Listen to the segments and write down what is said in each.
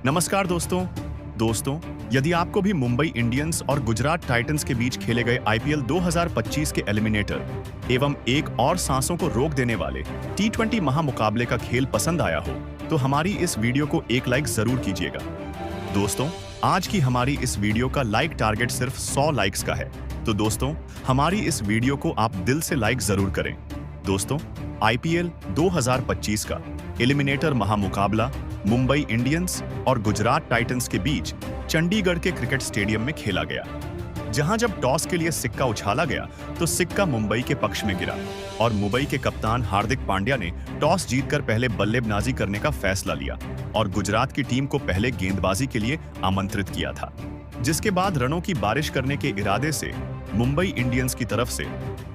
नमस्कार दोस्तों, यदि आपको भी मुंबई इंडियंस और गुजरात टाइटंस के बीच खेले गए आईपीएल 2025 के एलिमिनेटर एवं एक और सांसों को रोक देने वाले टी20 महामुकाबले का खेल पसंद आया हो, तो हमारी इस वीडियो को एक लाइक जरूर कीजिएगा। दोस्तों, आज की हमारी इस वीडियो का लाइक टारगेट सिर्फ 100 लाइक्स का है, तो दोस्तों हमारी इस वीडियो को आप दिल से लाइक जरूर करें। दोस्तों, आईपीएल 2025 का एलिमिनेटर महामुकाबला मुंबई इंडियंस और गुजरात टाइटंस के बीच चंडीगढ़ के क्रिकेट स्टेडियम में खेला गया। जहां जब टॉस के लिए सिक्का उछाला गया तो सिक्का मुंबई के पक्ष में गिरा और मुंबई के कप्तान हार्दिक पांड्या ने टॉस जीतकर पहले बल्लेबाजी करने का फैसला लिया और गुजरात की टीम को पहले गेंदबाजी के लिए आमंत्रित किया था, जिसके बाद रनों की बारिश करने के इरादे से मुंबई इंडियंस की तरफ से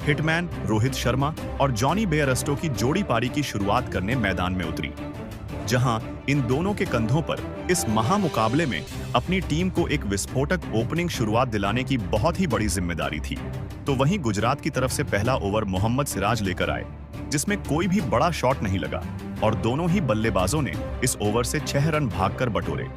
हिटमैन रोहित शर्मा और जॉनी बेयरस्टो की जोड़ी पारी की शुरुआत करने मैदान में उतरी, जहां इन दोनों के कंधों पर इस महामुकाबले में अपनी टीम को एक विस्फोटक ओपनिंग शुरुआत दिलाने की बहुत ही बड़ी जिम्मेदारी थी। तो वहीं गुजरात की तरफ से पहला ओवर मोहम्मद सिराज लेकर आए, जिसमें कोई भी बड़ा शॉट नहीं लगा और दोनों ही बल्लेबाजों ने इस ओवर से 6 रन भागकर बटोरे।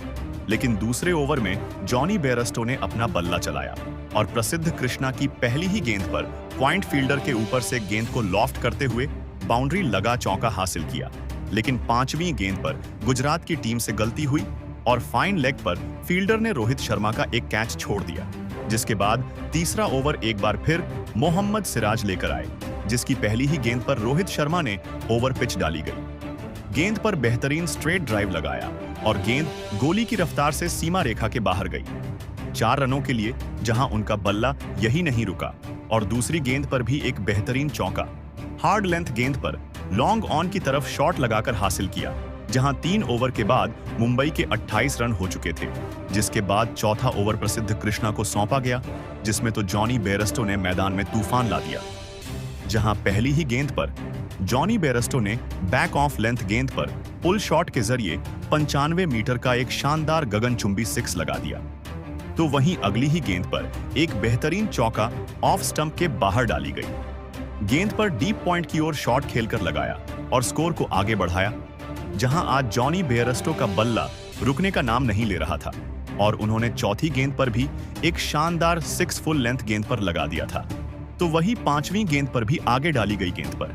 लेकिन दूसरे ओवर में जॉनी बेयरस्टो ने अपना बल्ला चलाया और प्रसिद्ध कृष्णा की पहली ही गेंद पर पॉइंट फील्डर के ऊपर से गेंद को लॉफ्ट करते हुए बाउंड्री लगा चौका हासिल किया। लेकिन 5वीं गेंद पर गुजरात की टीम से गलती हुई और फाइन लेग पर फील्डर ने रोहित शर्मा का एक कैच छोड़ दिया, जिसके बाद तीसरा ओवर एक बार फिर मोहम्मद सिराज लेकर आए, जिसकी पहली ही गेंद पर रोहित शर्मा ने ओवर पिच डाली गई। गेंद पर बेहतरीन स्ट्रेट ड्राइव लगाया और गेंद गोली की रफ्तार से सीमा रेखा के बाहर गई। 4 रनों के लिए जहां उनका बल्ला यही नहीं रुका और दूसरी गेंद पर भी एक बेहतरीन चौका हार्ड लेंथ गेंद पर लॉन्ग ऑन की तरफ शॉट लगाकर हासिल किया, जहां 3 ओवर के बाद मुंबई के 28 रन हो चुके थे, जिसके बाद चौथा ओवर प्रसिद्ध कृष्णा को सौंपा गया, जिसमें तो जॉनी बेयरस्टो ने मैदान में तूफान ला दिया। जहां पहली ही गेंद पर जॉनी बेयरस्टो ने बैक ऑफ लेंथ गेंद पर पुल शॉट के जरिए 95 मीटर का एक शानदार गगनचुंबी 6 लगा दिया, तो वहीं अगली ही गेंद पर एक बेहतरीन चौका ऑफ स्टंप के बाहर डाली गई। गेंद पर डीप पॉइंट की ओर शॉट खेलकर लगाया और स्कोर को आगे बढ़ाया, जहां आज जॉनी बेयरस्टो का बल्ला रुकने का नाम नहीं ले रहा था और उन्होंने चौथी गेंद पर भी एक शानदार 6 फुल लेंथ गेंद पर लगा दिया था, तो वही 5वीं गेंद पर भी आगे डाली गई गेंद पर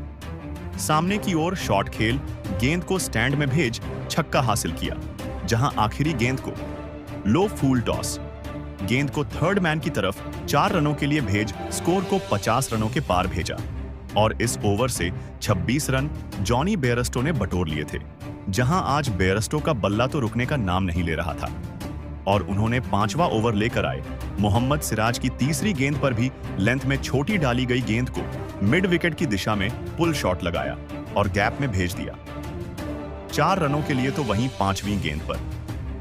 सामने की ओर शॉट खेल गेंद को स्टैंड में भेज छक्का हासिल किया, जहां आखिरी गेंद को लो फूल टॉस गेंद को थर्ड मैन की तरफ 4 रनों के लिए भेज स्कोर को 50 रनों के पार भेजा और इस ओवर से 26 रन जॉनी बेयरस्टो ने बटोर लिए थे, जहां आज बेयरस्टो का बल्ला तो रुकने का नाम नहीं ले रहा था और उन्होंने 5वां ओवर लेकर आए मोहम्मद सिराज की तीसरी गेंद पर भी लेंथ में छोटी डाली गई गेंद को मिड विकेट की दिशा में पुल शॉट लगाया और गैप में भेज दिया। 4 रनों के लिए तो वहीं 5वीं गेंद पर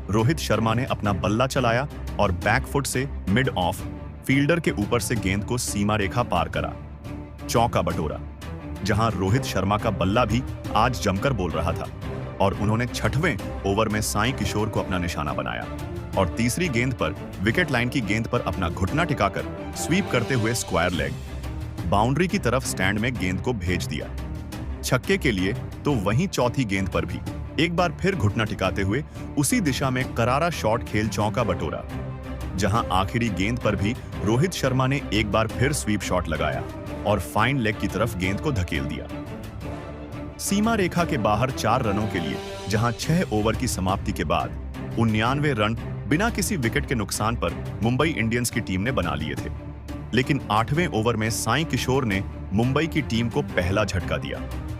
रोहित शर्मा ने अपना बल्ला चलाया और बैकफुट से मिड ऑफ फील्डर के ऊपर से गेंद को सीमा रेखा पार करा, चौका बटोरा, जहां रोहित शर्मा का बल्ला भी आज जमकर बोल रहा था और उन्होंने 6वें ओवर में साई किशोर को अपना निशाना बनाया और तीसरी गेंद पर विकेट लाइन की गेंद पर अपना घुटना टिकाकर स्वीप करते हुए स्क्वायर लेग बाउंड्री की तरफ स्टैंड में गेंद को भेज दिया छक्के के लिए। तो वहीं चौथी गेंद पर भी एक बार फिर घुटना टिकाते हुए उसी दिशा में करारा शॉट खेल चौका बटोरा, जहां आखिरी गेंद पर भी रोहित शर्मा ने एक बार फिर स्वीप शॉट लगाया और फाइन लेग की तरफ गेंद को धकेल दिया सीमा रेखा के बाहर 4 रनों के लिए, जहां 6 ओवर की समाप्ति के बाद 99 रन बिना किसी विकेट के नुकसान पर मुंबई इंडियंस की टीम ने बना लिए थे। लेकिन 8वें ओवर में साई किशोर ने मुंबई की टीम को पहला झटका दिया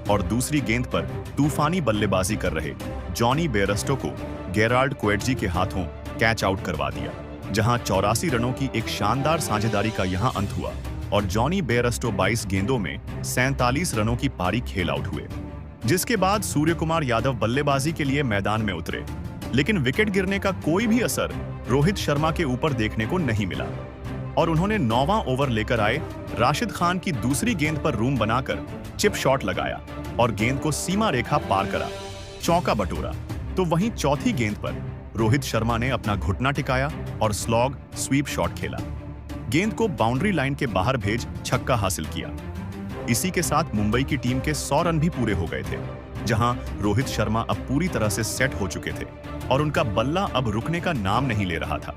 और दूसरी गेंद पर तूफानी बल्लेबाजी कर रहे जॉनी बेयरस्टो को गेराल्ड क्वेटजी के हाथों कैच आउट करवा दिया, जहां 84 रनों की एक शानदार साझेदारी का यहां अंत हुआ और जॉनी बेयरस्टो 22 गेंदों में 47 रनों की पारी खेल आउट हुए, जिसके बाद सूर्यकुमार यादव बल्लेबाजी के लिए मैदान में उतरे। लेकिन विकेट गिरने का कोई भी असर रोहित शर्मा के ऊपर देखने को नहीं मिला और उन्होंने 9वां ओवर लेकर आए राशिद खान की दूसरी गेंद पर रूम बनाकर चिप शॉट लगाया और गेंद को सीमा रेखा पार करा, चौका बटोरा। तो वहीं चौथी गेंद पर रोहित शर्मा ने अपना घुटना टिकाया और स्लॉग स्वीप शॉट खेला, गेंद को बाउंड्री लाइन के बाहर भेज छक्का हासिल किया। इसी के साथ मुंबई की टीम के 100 रन भी पूरे हो गए थे, जहां रोहित शर्मा अब पूरी तरह से सेट हो चुके थे और उनका बल्ला अब रुकने का नाम नहीं ले रहा था,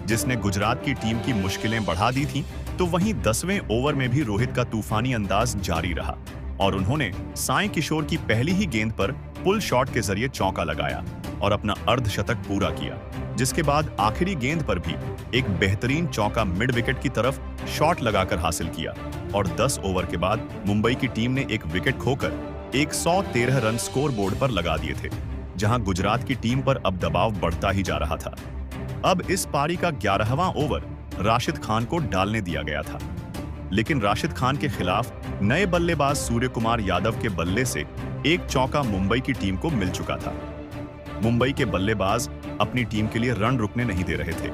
जिसने गुजरात की टीम की मुश्किलें बढ़ा दी थीं। तो वहीं 10वें ओवर में भी रोहित का तूफानी अंदाज जारी रहा और उन्होंने साई किशोर की पहली ही गेंद पर पुल शॉट के जरिए चौका लगाया और अपना अर्धशतक पूरा किया, जिसके बाद आखिरी गेंद पर भी एक बेहतरीन चौका मिड विकेट की तरफ शॉट लगाकर हासिल किया और 10 ओवर के बाद मुंबई की टीम ने एक विकेट खोकर 113 रन स्कोर बोर्ड पर लगा दिए थे, जहां गुजरात की टीम पर अब दबाव बढ़ता ही जा रहा था। अब इस पारी का 11वां ओवर राशिद खान को डालने दिया गया था, लेकिन राशिद खान के खिलाफ नए बल्लेबाज सूर्य कुमार यादव के बल्ले से एक चौका मुंबई की टीम को मिल चुका था। मुंबई के बल्लेबाज अपनी टीम के लिए रन रुकने नहीं दे रहे थे।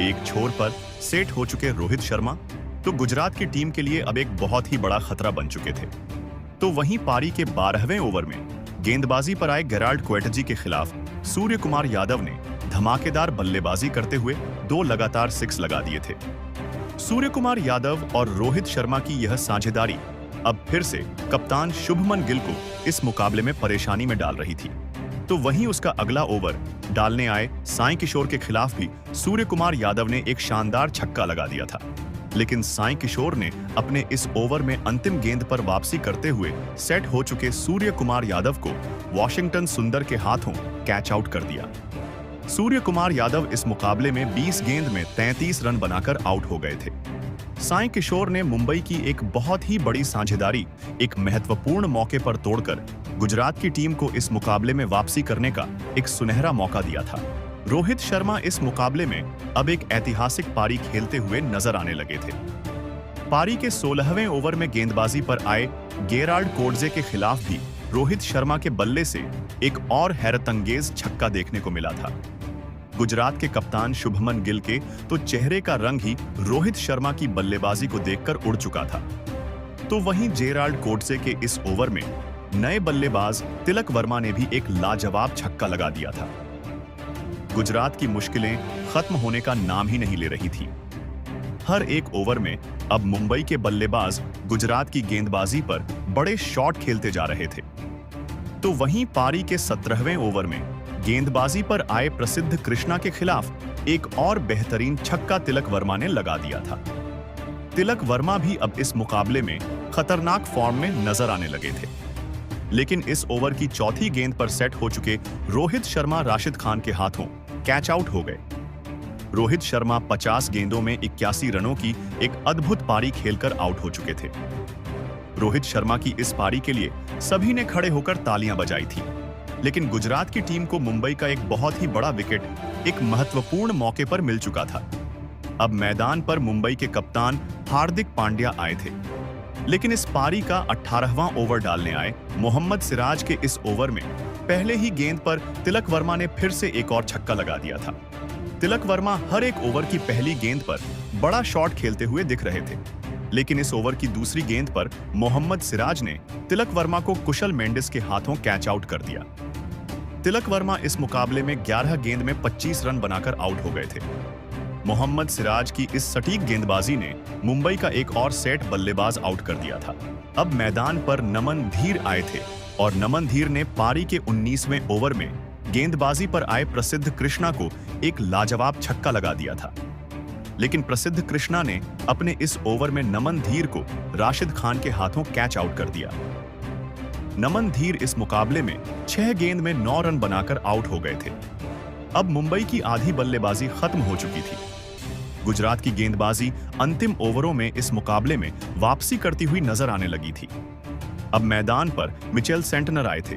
एक छोर पर सेट हो चुके रोहित शर्मा तो गुजरात की टीम के लिए अब एक बहुत ही बड़ा खतरा बन चुके थे। तो वहीं पारी के 12वें ओवर में गेंदबाजी पर आए गेराल्ड कोएटजी के खिलाफ सूर्य कुमार यादव ने धमाकेदार बल्लेबाजी करते हुए 2 लगातार 6 लगा दिए थे। सूर्य कुमार यादव और रोहित शर्मा की यह साझेदारी अब फिर से कप्तान शुभमन गिल को इस मुकाबले में परेशानी में डाल रही थी। तो वहीं उसका अगला ओवर डालने आए साई किशोर के खिलाफ भी सूर्य कुमार यादव ने एक शानदार छक्का लगा दिया था, लेकिन साई किशोर ने अपने इस ओवर में अंतिम गेंद पर वापसी करते हुए सेट हो चुके सूर्य कुमार यादव को वॉशिंगटन सुंदर के हाथों कैच आउट कर दिया। सूर्य कुमार यादव इस मुकाबले में 20 गेंद में 33 रन बनाकर आउट हो गए थे। साई किशोर ने मुंबई की एक बहुत ही बड़ी साझेदारी एक महत्वपूर्ण मौके पर तोड़कर गुजरात की टीम को इस मुकाबले में वापसी करने का एक सुनहरा मौका दिया था। रोहित शर्मा इस मुकाबले में अब एक ऐतिहासिक पारी खेलते हुए नजर आने लगे थे। पारी के 16वें ओवर में गेंदबाजी पर आए गेराल्ड कोएटजी के खिलाफ भी रोहित शर्मा के बल्ले से एक और हैरतअंगेज छक्का देखने को मिला था। गुजरात के कप्तान शुभमन गिल के तो चेहरे का रंग ही रोहित शर्मा की बल्लेबाजी को देखकर उड़ चुका था। तो वहीं गेराल्ड कोएटजी के इस ओवर में नए बल्लेबाज तिलक वर्मा ने भी एक लाजवाब छक्का लगा दिया था। गुजरात की मुश्किलें खत्म होने का नाम ही नहीं ले रही थी। हर एक ओवर में अब मुंबई के बल्लेबाज गुजरात की गेंदबाजी पर बड़े शॉट खेलते जा रहे थे। तो वहीं पारी के 17वें ओवर में गेंदबाजी पर आए प्रसिद्ध कृष्णा के खिलाफ एक और बेहतरीन छक्का तिलक वर्मा ने लगा दिया था। तिलक वर्मा भी अब इस मुकाबले में खतरनाक फॉर्म में नजर आने लगे थे, लेकिन इस ओवर की चौथी गेंद पर सेट हो चुके रोहित शर्मा राशिद खान के हाथों कैच आउट हो गए। रोहित शर्मा 50 गेंदों में 81 रनों की एक अद्भुत पारी खेलकर आउट हो चुके थे। रोहित शर्मा की इस पारी के लिए सभी ने खड़े होकर तालियां बजाई थी, लेकिन गुजरात की टीम को मुंबई का एक बहुत ही बड़ा विकेट एक महत्वपूर्ण मौके पर मिल चुका था। अब मैदान पर मुंबई के कप्तान हार्दिक पांड्या आए थे, लेकिन इस पारी का 18वां ओवर डालने आए मोहम्मद सिराज के इस ओवर में पहले ही गेंद पर तिलक वर्मा ने फिर से एक और छक्का लगा दिया था। तिलक वर्मा हर एक ओवर की पहली गेंद पर बड़ा शॉट खेलते हुए दिख रहे थे, लेकिन इस ओवर की दूसरी गेंद पर मोहम्मद सिराज ने तिलक वर्मा को कुशल मेंडिस के हाथों कैच आउट कर दिया। तिलक वर्मा इस मुकाबले में 11 गेंद में 25 रन बनाकर आउट हो गए थे। मोहम्मद सिराज की इस सटीक गेंदबाजी ने मुंबई का एक और सेट बल्लेबाज आउट कर दिया था। अब मैदान पर नमन धीर आए थे और नमन धीर ने पारी के 19वें ओवर में गेंदबाजी पर आए प्रसिद्ध कृष्णा को एक लाजवाब छक्का लगा दिया था, लेकिन प्रसिद्ध कृष्णा ने अपने इस ओवर में नमन धीर को राशिद खान के हाथों कैच आउट कर दिया। नमन धीर इस मुकाबले में 6 गेंद में 9 रन बनाकर आउट हो गए थे। अब मुंबई की आधी बल्लेबाजी खत्म हो चुकी थी। गुजरात की गेंदबाजी अंतिम ओवरों में इस मुकाबले में वापसी करती हुई नजर आने लगी थी। अब मैदान पर मिचेल सेंटनर आए थे।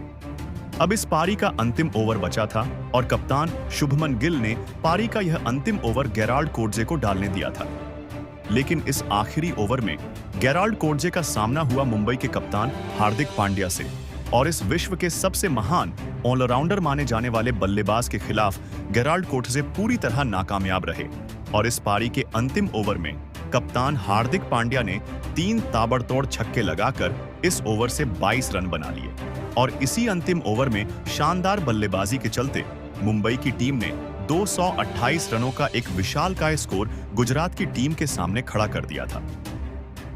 अब इस पारी का अंतिम ओवर बचा था और कप्तान शुभमन गिल ने पारी का यह अंतिम ओवर गेराल्ड कोएटजी को डालने दिया था, लेकिन इस आखिरी ओवर में गेराल्ड कोएटजी का सामना हुआ मुंबई के कप्तान हार्दिक पांड्या से और इस विश्व के सबसे महान ऑलराउंडर माने जाने वाले बल्लेबाज के खिलाफ गेराल्ड कोएटजी पूरी तरह नाकामयाब रहे और इस पारी के अंतिम ओवर में कप्तान हार्दिक पांड्या ने 3 ताबड़तोड़ छक्के लगाकर इस ओवर से 22 रन बना लिए और इसी अंतिम ओवर में शानदार बल्लेबाजी के चलते मुंबई की टीम ने 228 रनों का एक विशालकाय स्कोर गुजरात की टीम के सामने खड़ा कर दिया था।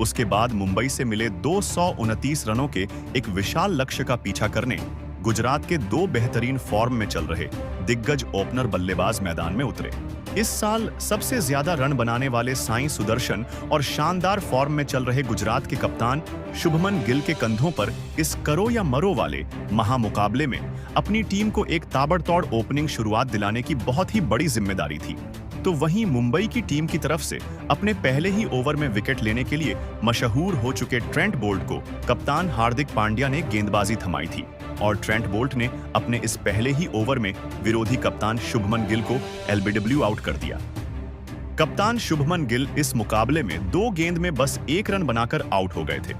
उसके बाद मुंबई से मिले 229 रनों के एक विशाल लक्ष्य का पीछा करने गुजरात के दो बेहतरीन फॉर्म में चल रहे दिग्गज ओपनर बल्लेबाज मैदान में उतरे। इस साल सबसे ज्यादा रन बनाने वाले साई सुदर्शन और शानदार फॉर्म में चल रहे गुजरात के कप्तान शुभमन गिल के कंधों पर इस करो या मरो वाले महामुकाबले में अपनी टीम को एक ताबड़तोड़ ओपनिंग शुरुआत दिलाने की बहुत ही बड़ी जिम्मेदारी थी। तो वहीं मुंबई की टीम की तरफ से अपने पहले ही ओवर में विकेट लेने के लिए मशहूर हो चुके ट्रेंट बोल्ट को कप्तान हार्दिक पांड्या ने गेंदबाजी थमाई थी और ट्रेंट बोल्ट ने अपने इस पहले ही ओवर में विरोधी कप्तान शुभमन गिल को एलबीडब्ल्यू आउट कर दिया। कप्तान शुभमन गिल इस मुकाबले में 2 गेंद में बस 1 रन बनाकर आउट हो गए थे।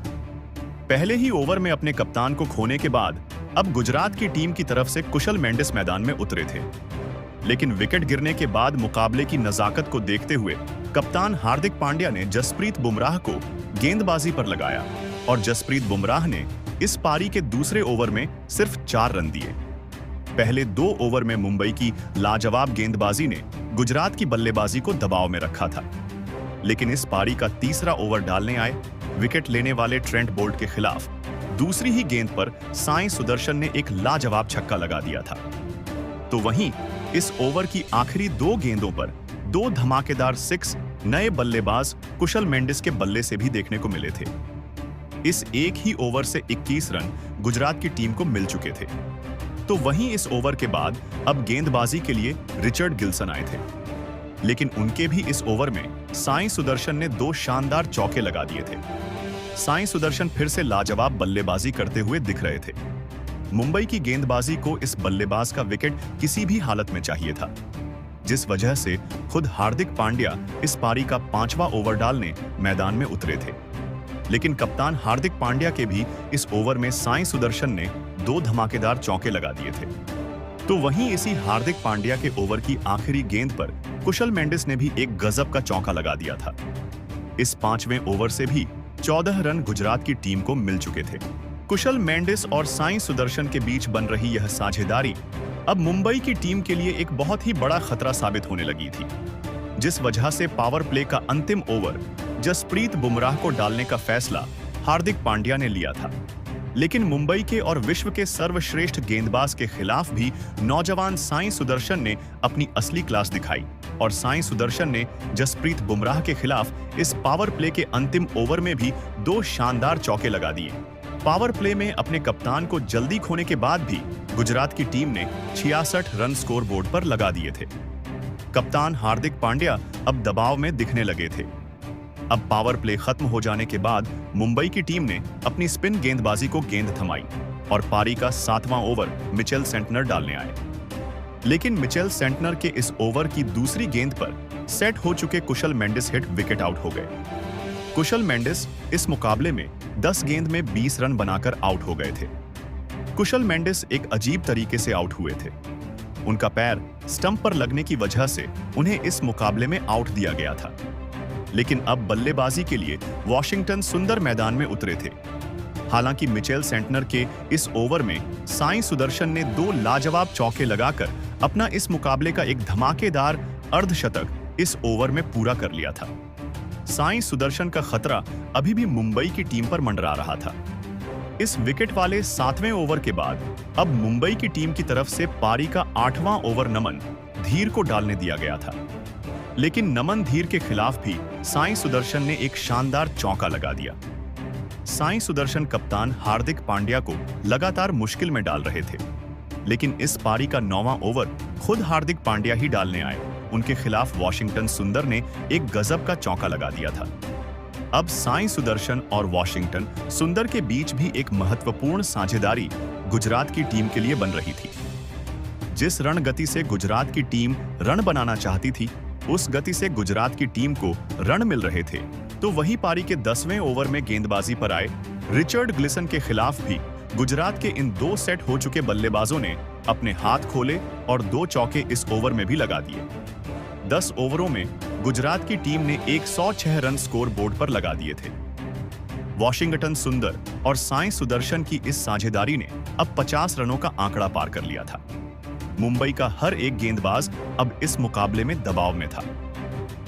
पहले ही ओवर में अपने कप्तान को खोने के बाद अब गुजरात की टीम की तरफ से कुशल मेंडिस मैदान में उतरे थे, लेकिन विकेट गिरने के बाद मुकाबले की नजाकत को देखते हुए कप्तान हार्दिक पांड्या ने जसप्रीत बुमराह को गेंदबाजी पर लगाया और जसप्रीत बुमराह ने इस पारी के दूसरे ओवर में सिर्फ 4 रन दिए। पहले 2 ओवर में मुंबई की लाजवाब गेंदबाजी ने गुजरात की बल्लेबाजी को दबाव में रखा था, लेकिन इस पारी का तीसरा ओवर डालने आए विकेट लेने वाले ट्रेंट बोल्ट के खिलाफ दूसरी ही गेंद पर साई सुदर्शन ने एक लाजवाब छक्का लगा दिया था। तो वहीं इस ओवर की आखिरी 2 गेंदों पर 2 धमाकेदार 6 नए बल्लेबाज कुशल मेंडिस के बल्ले से भी देखने को मिले थे। इस एक ही ओवर से 21 रन गुजरात की टीम को मिल चुके थे। तो वहीं इस ओवर के बाद अब गेंदबाजी के लिए रिचर्ड गिल्सन आए थे, लेकिन उनके भी इस ओवर में साई सुदर्शन ने 2 शानदार चौके लगा दिए थे। साई सुदर्शन फिर से लाजवाब बल्लेबाजी करते हुए दिख रहे थे। मुंबई की गेंदबाजी को इस बल्लेबाज का विकेट किसी भी हालत में चाहिए था, जिस वजह से खुद हार्दिक पांड्या इस पारी का 5वां ओवर डालने मैदान में उतरे थे। लेकिन कप्तान हार्दिक पांड्या के भी इस ओवर में साई सुदर्शन ने 2 धमाकेदार चौके लगा दिए थे। तो वहीं इसी हार्दिक पांड्या के ओवर की आखिरी गेंद पर कुशल मेंडिस ने भी एक गजब का चौका लगा दिया था। इस 5वें ओवर से भी 14 रन गुजरात की टीम को मिल चुके थे। कुशल मेंडिस और साई सुदर्शन के बीच बन रही यह साझेदारी अब मुंबई की टीम के लिए एक बहुत ही बड़ा खतरा साबित होने लगी थी, जिस वजह से पावर प्ले का अंतिम ओवर जसप्रीत बुमराह को डालने का फैसला हार्दिक पांड्या ने लिया था। लेकिन मुंबई के और विश्व के सर्वश्रेष्ठ गेंदबाज के खिलाफ भी नौजवान साई सुदर्शन ने अपनी असली क्लास दिखाई और साई सुदर्शन ने जसप्रीत बुमराह के खिलाफ इस पावर प्ले के अंतिम ओवर में भी 2 शानदार चौके लगा दिए। पावर प्ले में अपने कप्तान को जल्दी खोने के बाद भी गुजरात की टीम ने 66 रन स्कोर बोर्ड पर लगा दिए थे। कप्तान हार्दिक पांड्या अब दबाव में दिखने लगे थे। अब पावर प्ले खत्म हो जाने के बाद मुंबई की टीम ने अपनी स्पिन गेंदबाजी को गेंद थमाई और पारी का 7वां ओवर मिचेल सेंटनर डालने आए। लेकिन मिचेल सेंटनर के इस ओवर की दूसरी गेंद पर सेट हो चुके कुशल मेंडिस हिट विकेट आउट हो गए। कुशल मेंडिस इस मुकाबले में 10 गेंद में 20 रन बनाकर आउट हो गए थे। कुशल मेंडिस एक अजीब तरीके से आउट हुए थे। उनका पैर स्टंप पर लगने की वजह से उन्हें इस मुकाबले में आउट दिया गया था। लेकिन अब बल्लेबाजी के लिए वॉशिंगटन सुंदर मैदान में उतरे थे। हालांकि मिचेल सेंटनर के इस ओवर में साई सुदर्शन ने 2 लाजवाब चौके लगाकर अपना इस मुकाबले का एक धमाकेदार अर्धशतक इस ओवर में पूरा कर लिया था। साई सुदर्शन का खतरा अभी भी मुंबई की टीम पर मंडरा रहा था। इस विकेट वाले 7वें ओवर के बाद अब मुंबई की टीम की तरफ से पारी का 8वां ओवर नमन धीर को डालने दिया गया था। लेकिन नमन धीर के खिलाफ भी साई सुदर्शन ने एक शानदार चौका लगा दिया। साई सुदर्शन कप्तान हार्दिक पांड्या को लगातार मुश्किल में डाल रहे थे, लेकिन इस पारी का 9वां ओवर खुद हार्दिक पांड्या ही डालने आए। उनके खिलाफ वॉशिंगटन सुंदर ने एक गजब का चौका लगा दिया था। अब साई सुदर्शन और वॉशिंगटन सुंदर के बीच भी एक महत्वपूर्ण साझेदारी गुजरात की टीम के लिए बन रही थी। जिस रण गति से गुजरात की टीम रन बनाना चाहती थी, उस गति से गुजरात की टीम को रन मिल रहे थे। तो वही पारी के 10वें ओवर में गेंदबाजी पर आए रिचर्ड गिल्सन के खिलाफ भी गुजरात के इन 2 सेट हो चुके बल्लेबाजों ने अपने हाथ खोले और 2 चौके इस ओवर में भी लगा दिए। 10 ओवरों में गुजरात की टीम ने 106 रन स्कोर बोर्ड पर लगा दिए थे। वॉशिंगटन सुंदर और साई सुदर्शन की इस साझेदारी ने अब 50 रनों का आंकड़ा पार कर लिया था। मुंबई का हर एक गेंदबाज अब इस मुकाबले में दबाव में था।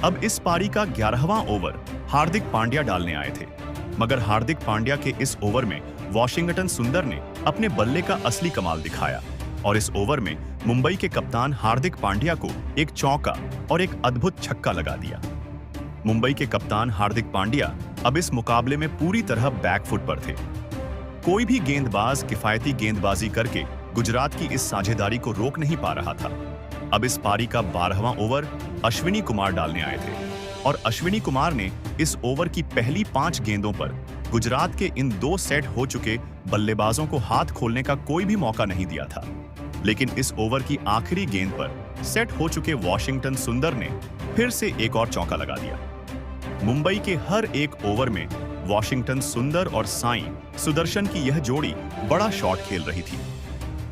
अब इस पारी का 11वां ओवर हार्दिक पांड्या डालने आए थे, मगर हार्दिक पांड्या के इस ओवर में वॉशिंगटन सुंदर ने अपने बल्ले का असली कमाल दिखाया और इस ओवर में मुंबई के कप्तान हार्दिक पांड्या को एक चौका और एक अद्भुत छक्का लगा दिया। मुंबई के कप्तान हार्दिक पांड्या अब इस मुकाबले में पूरी तरह बैकफुट पर थे। कोई भी गेंदबाज किफायती गेंदबाजी करके गुजरात की इस साझेदारी को रोक नहीं पा रहा था। अब इस पारी का 12वां ओवर अश्विनी कुमार डालने आए थे और अश्विनी कुमार ने इस ओवर की पहली 5 गेंदों पर गुजरात के इन 2 सेट हो चुके बल्लेबाजों को हाथ खोलने का कोई भी मौका नहीं दिया था। लेकिन इस ओवर की आखिरी गेंद पर सेट हो चुके वॉशिंगटन सुंदर ने फिर से एक और चौका लगा दिया। मुंबई के हर एक ओवर में वॉशिंगटन सुंदर और साई सुदर्शन की यह जोड़ी बड़ा शॉट खेल रही थी।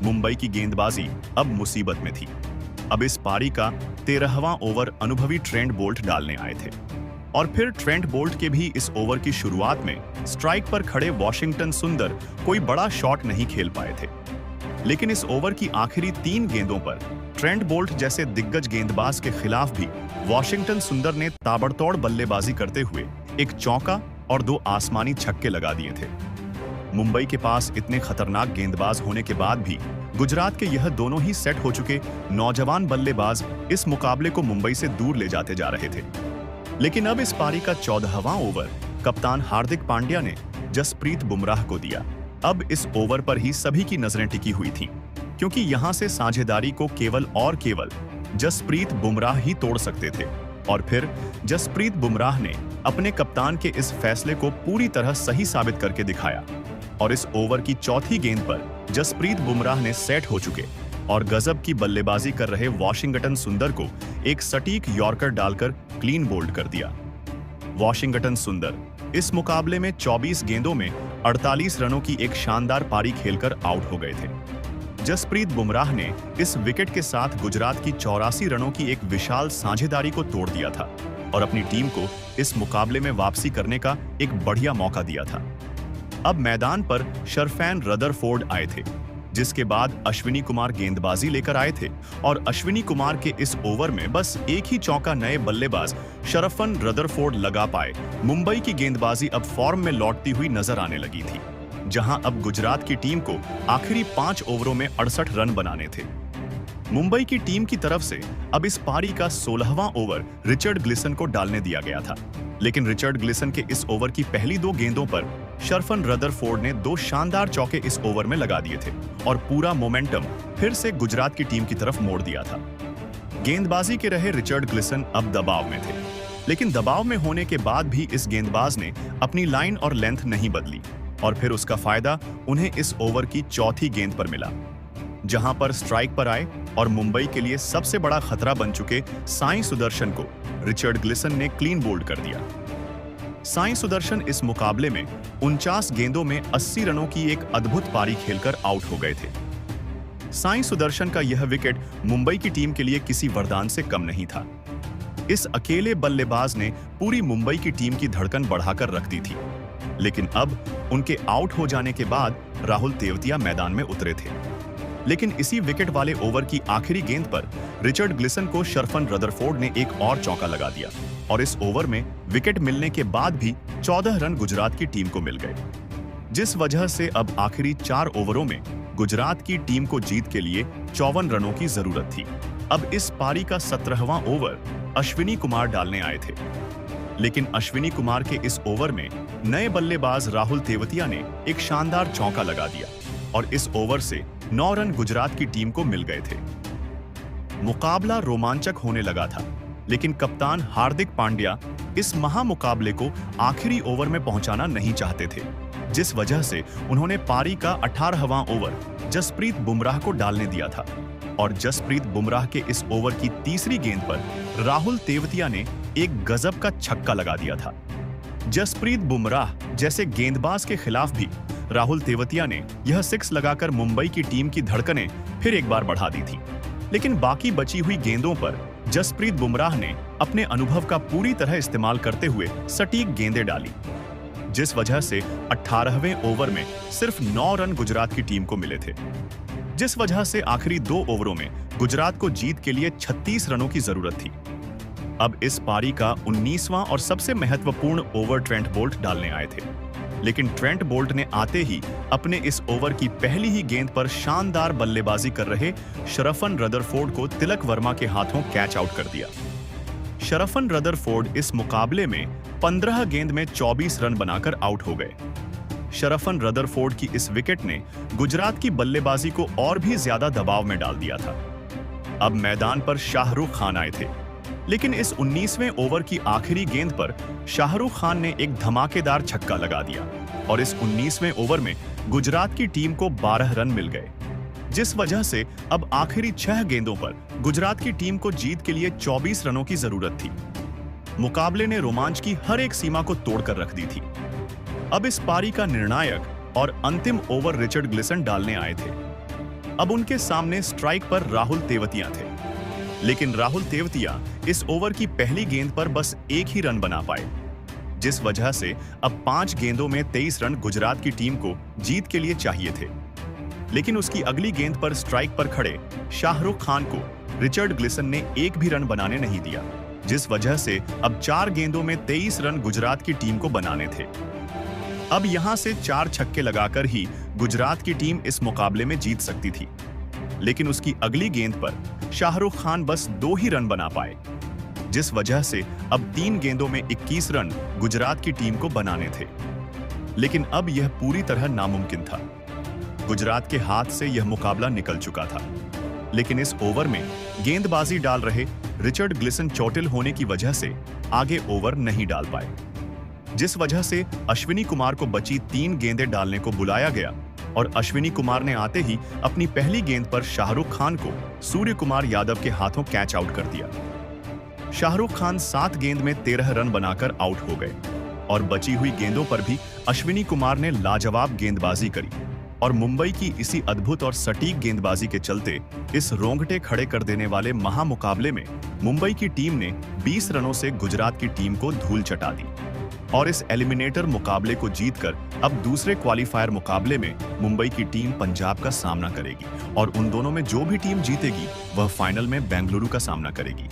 मुंबई की गेंदबाजी अब मुसीबत में थी। अब इस पारी का 13वां ओवर अनुभवी ट्रेंट बोल्ट डालने आए थे और फिर ट्रेंट बोल्ट के भी इस ओवर की शुरुआत में स्ट्राइक पर खड़े वॉशिंगटन सुंदर कोई बड़ा शॉट नहीं खेल पाए थे। लेकिन इस ओवर की आखिरी 3 गेंदों पर ट्रेंट बोल्ट जैसे दिग्गज गेंदबाज के खिलाफ भी वॉशिंगटन सुंदर ने ताबड़तोड़ बल्लेबाजी करते हुए एक चौका और 2 आसमानी छक्के लगा दिए थे। मुंबई के पास इतने खतरनाक गेंदबाज होने के बाद भी गुजरात के यह दोनों ही सेट हो चुके नौजवान बल्लेबाज इस मुकाबले को मुंबई से दूर ले जाते जा रहे थे। लेकिन अब इस पारी का 14वां ओवर कप्तान हार्दिक पांड्या ने जसप्रीत बुमराह को दिया। अब इस ओवर पर ही सभी की नजरें टिकी हुई थीं, क्योंकि यहां से साझेदारी को केवल और केवल जसप्रीत बुमराह ही तोड़ सकते थे। और फिर जसप्रीत बुमराह ने अपने कप्तान के इस फैसले को पूरी तरह सही साबित करके दिखाया और इस ओवर की 4थी गेंद पर जसप्रीत बुमराह ने सेट हो चुके और गजब की बल्लेबाजी कर रहे वॉशिंगटन सुंदर को एक सटीक यॉर्कर डालकर क्लीन बोल्ड कर दिया। वॉशिंगटन सुंदर इस मुकाबले में 24 गेंदों में 48 रनों की एक शानदार पारी खेलकर आउट हो गए थे। जसप्रीत बुमराह ने इस विकेट के साथ गुजरात की 84 रनों की एक विशाल साझेदारी को तोड़ दिया था और अपनी टीम को इस मुकाबले में वापसी करने का एक बढ़िया मौका दिया था। अब मैदान पर शरफैन रदरफोर्ड आए थे, जिसके बाद अश्विनी कुमार गेंदबाजी लेकर आए थे और अश्विनी कुमार के इस ओवर में बस एक ही चौका नए बल्लेबाज शरफन रदरफोर्ड लगा पाए। मुंबई की गेंदबाजी अब फॉर्म में लौटती हुई नजर आने लगी थी, जहां अब गुजरात की टीम को आखिरी 5 ओवरों में 68 रन बनाने थे। मुंबई की टीम की तरफ से अब इस पारी का 16वां ओवर रिचर्ड ग्लिसन को डालने दिया गया था, लेकिन रिचर्ड ग्लिसन के इस ओवर की पहली 2 गेंदों पर शरफन रदरफोर्ड ने 2 शानदार चौके इस ओवर में लगा दिए थे और पूरा मोमेंटम फिर से गुजरात की टीम की तरफ मोड़ दिया था। गेंदबाजी के रहे रिचर्ड ग्लिसन अब दबाव में थे, लेकिन दबाव में होने के बाद भी इस गेंदबाज ने अपनी लाइन और लेंथ नहीं बदली और फिर उसका फायदा उन्हें इस ओवर की 4थी गेंद पर मिला, जहां पर स्ट्राइक पर आए और मुंबई के लिए सबसे बड़ा खतरा बन चुके साई सुदर्शन को रिचर्ड ग्लिसन ने क्लीन बोल्ड कर दिया। साई सुदर्शन इस मुकाबले में 49 गेंदों में 80 रनों की एक अद्भुत पारी खेलकर आउट हो गए थे। साई सुदर्शन का यह विकेट मुंबई की टीम के लिए किसी वरदान से कम नहीं था। इस अकेले बल्लेबाज ने पूरी मुंबई की टीम की धड़कन बढ़ाकर रख दी थी, लेकिन अब उनके आउट हो जाने के बाद राहुल तेवतिया मैदान में उतरे थे। लेकिन इसी विकेट वाले ओवर की आखिरी गेंद पर रिचर्ड ग्लिसन को शरफन रदरफोर्ड ने एक और चौका लगा दिया और इस ओवर में विकेट मिलने के बाद भी 14 रन गुजरात की टीम को मिल गए, जिस वजह से अब आखिरी 4 ओवरों में गुजरात की टीम को जीत के लिए 54 रनों की जरूरत थी। अब इस पारी का 17वां ओवर अश्विनी कुमार डालने आए थे, लेकिन अश्विनी कुमार के इस ओवर में नए बल्लेबाज राहुल तेवतिया ने एक शानदार चौका लगा दिया और इस ओवर से 9 रन गुजरात की टीम को मिल गए थे। मुकाबला रोमांचक होने लगा था, लेकिन कप्तान हार्दिक पांड्या इस महामुकाबले को आखिरी ओवर में पहुंचाना नहीं चाहते थे, जिस वजह से उन्होंने पारी का 18वां ओवर जसप्रीत बुमराह को डालने दिया था और जसप्रीत बुमराह के इस ओवर की 3री गेंद पर राहुल तेवतिया ने एक गजब का छक्का लगा दिया था। जसप्रीत बुमराह जैसे गेंदबाज के खिलाफ भी राहुल तेवतिया ने यह 6 लगाकर मुंबई की टीम की धड़कनें फिर एक बार बढ़ा दी थी, लेकिन बाकी बची हुई गेंदों पर जसप्रीत बुमराह ने अपने अनुभव का पूरी तरह इस्तेमाल करते हुए सटीक गेंदें डाली, जिस वजह से 18वें ओवर में सिर्फ 9 रन गुजरात की टीम को मिले थे, जिस वजह से आखिरी 2 ओवरों में गुजरात को जीत के लिए 36 रनों की जरूरत थी। अब इस पारी का 19वां और सबसे महत्वपूर्ण ओवर ट्रेंट बोल्ट डालने आए थे। लेकिन ट्रेंट बोल्ट ने आते ही अपने इस ओवर की पहली ही गेंद पर शानदार बल्लेबाजी कर रहे शरफन रदरफोर्ड को तिलक वर्मा के हाथों कैच आउट कर दिया। शरफन रदरफोर्ड इस मुकाबले में 15 गेंद में 24 रन बनाकर आउट हो गए। शरफन रदरफोर्ड की इस विकेट ने गुजरात की बल्लेबाजी को और भी ज्यादा दबाव में डाल दिया था। अब मैदान पर शाहरुख खान आए थे, लेकिन इस 19वें ओवर की आखिरी गेंद पर शाहरुख खान ने एक धमाकेदार छक्का लगा दिया और इस 19वें ओवर में गुजरात की टीम को 12 रन मिल गए, जिस वजह से अब आखिरी 6 गेंदों पर गुजरात की टीम को जीत के लिए 24 रनों की जरूरत थी। मुकाबले ने रोमांच की हर एक सीमा को तोड़कर रख दी थी। अब इस पारी का निर्णायक और अंतिम ओवर रिचर्ड ग्लिसन डालने आए थे। अब उनके सामने स्ट्राइक पर राहुल तेवतिया थे, लेकिन राहुल तेवतिया इस ओवर की पहली गेंद पर बस एक ही रन बना पाए, जिस वजह से अब 5 गेंदों में 23 रन गुजरात की टीम को जीत के लिए चाहिए थे। लेकिन उसकी अगली गेंद पर स्ट्राइक पर खड़े शाहरुख खान को रिचर्ड ग्लिसन ने एक भी रन बनाने नहीं दिया, जिस वजह से अब 4 गेंदों में 23 रन गुजरात की टीम को बनाने थे। अब यहां से 4 छक्के लगाकर ही गुजरात की टीम इस मुकाबले में जीत सकती थी, लेकिन उसकी अगली गेंद पर शाहरुख खान बस 2 ही रन बना पाए, जिस वजह से अब 3 गेंदों में 21 रन गुजरात की टीम को बनाने थे। लेकिन अब यह पूरी तरह नामुमकिन था। गुजरात के हाथ से यह मुकाबला निकल चुका था, लेकिन इस ओवर में गेंदबाजी डाल रहे रिचर्ड ग्लिसन चोटिल होने की वजह से आगे ओवर नहीं डाल पाए, जिस वजह से अश्विनी कुमार को बची 3 गेंदें डालने को बुलाया गया और अश्विनी कुमार ने आते ही अपनी पहली गेंद पर शाहरुख खान को सूर्य कुमार यादव के हाथों कैच आउट कर दिया। शाहरुख खान 7 गेंद में 13 रन बनाकर आउट हो गए और बची हुई गेंदों पर भी अश्विनी कुमार ने लाजवाब गेंदबाजी करी और मुंबई की इसी अद्भुत और सटीक गेंदबाजी के चलते इस रोंगटे खड़े कर देने वाले महामुकाबले में मुंबई की टीम ने 20 रनों से गुजरात की टीम को धूल चटा दी और इस एलिमिनेटर मुकाबले को जीतकर अब दूसरे क्वालिफायर मुकाबले में मुंबई की टीम पंजाब का सामना करेगी और उन दोनों में जो भी टीम जीतेगी वह फाइनल में बेंगलुरु का सामना करेगी।